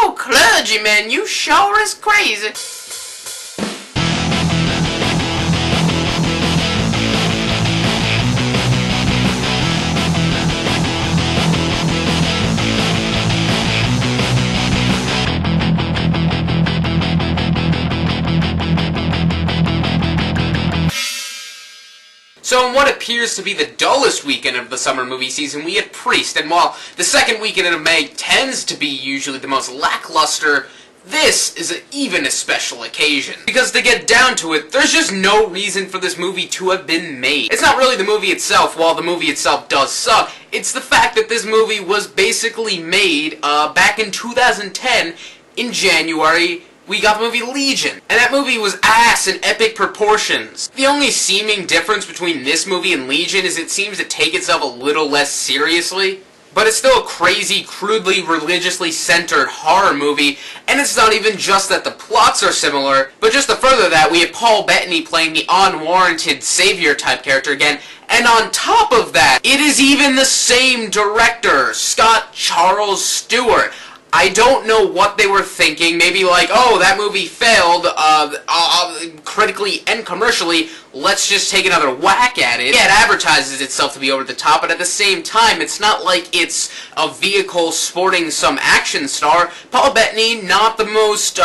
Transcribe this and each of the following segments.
Oh, clergyman, you sure is crazy. So in what appears to be the dullest weekend of the summer movie season, we had Priest, and while the second weekend of May tends to be usually the most lackluster, this is even a special occasion. Because to get down to it, there's just no reason for this movie to have been made. It's not really the movie itself, while the movie itself does suck. It's the fact that this movie was basically made back in 2010, in January. We got the movie Legion, and that movie was ass in epic proportions. The only seeming difference between this movie and Legion is it seems to take itself a little less seriously, but it's still a crazy, crudely, religiously centered horror movie, and it's not even just that the plots are similar, but just to further that, we have Paul Bettany playing the unwarranted savior-type character again, and on top of that, it is even the same director, Scott Charles Stewart. I don't know what they were thinking, maybe like, oh, that movie failed, critically and commercially, let's just take another whack at it. Yeah, it advertises itself to be over the top, but at the same time, it's not like it's a vehicle sporting some action star. Paul Bettany, not the most,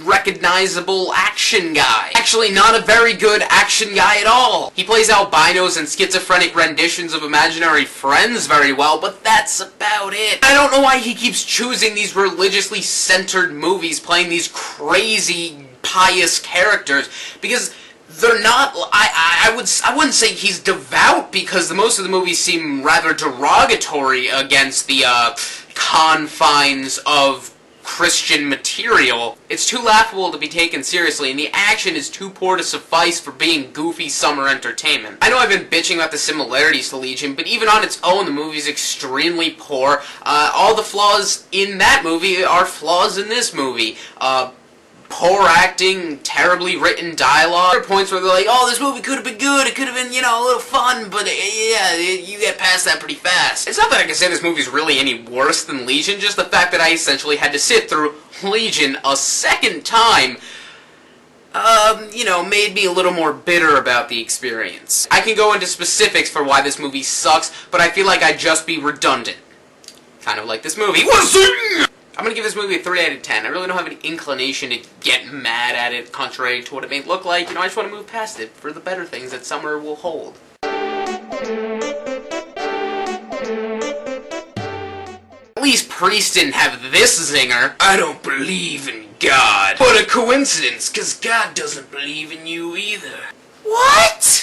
recognizable action guy. Actually, not a very good action guy at all. He plays albinos and schizophrenic renditions of imaginary friends very well, but that's about it. I don't know why he keeps choosing these religiously centered movies, playing these crazy, pious characters, because they're not, I wouldn't say he's devout, because most of the movies seem rather derogatory against the, confines of Christian material. It's too laughable to be taken seriously, and the action is too poor to suffice for being goofy summer entertainment. I know I've been bitching about the similarities to Legion, but even on its own, the movie's extremely poor. All the flaws in that movie are flaws in this movie. Poor acting, terribly written dialogue. There are points where they're like, oh, this movie could have been good, it could have been, you know, a little fun, but yeah, you get past that pretty fast. It's not that I can say this movie's really any worse than Legion, just the fact that I essentially had to sit through Legion a second time, you know, made me a little more bitter about the experience. I can go into specifics for why this movie sucks, but I feel like I'd just be redundant. Kind of like this movie. I'm gonna give this movie a 3 out of 10. I really don't have any inclination to get mad at it, contrary to what it may look like. You know, I just want to move past it for the better things that summer will hold. At least Priest didn't have this zinger. I don't believe in God. What a coincidence, because God doesn't believe in you either. What?